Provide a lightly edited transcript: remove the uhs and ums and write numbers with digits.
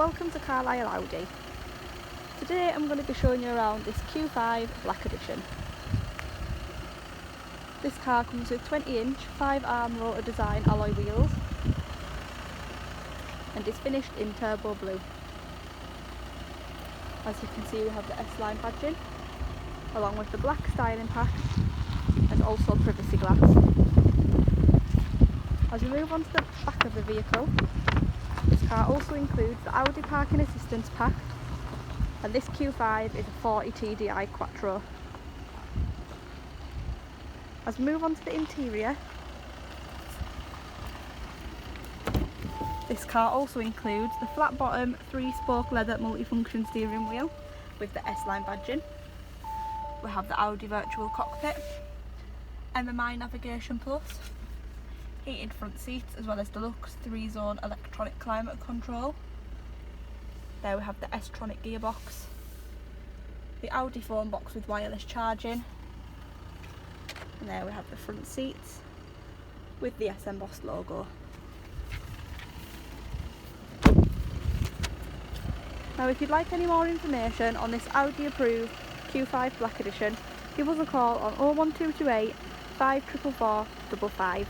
Welcome to Carlisle Audi. Today I'm going to be showing you around this Q5 Black Edition. This car comes with 20-inch 5-arm rotor design alloy wheels and is finished in turbo blue. As you can see, we have the S-line badging along with the black styling pack and also privacy glass. As we move on to the back of the vehicle, this car also includes the Audi parking assistance pack, and this Q5 is a 40 TDI quattro. As we move on to the interior, this car also includes the flat bottom 3-spoke leather multifunction steering wheel with the S-line badging. We have the Audi virtual cockpit, MMI Navigation Plus, heated front seats as well as deluxe 3-zone electronic climate control. There we have the S-tronic gearbox, the Audi phone box with wireless charging, and there we have the front seats with the SM Boss logo. Now if you'd like any more information on this Audi approved Q5 Black Edition, give us a call on 01228 544 55.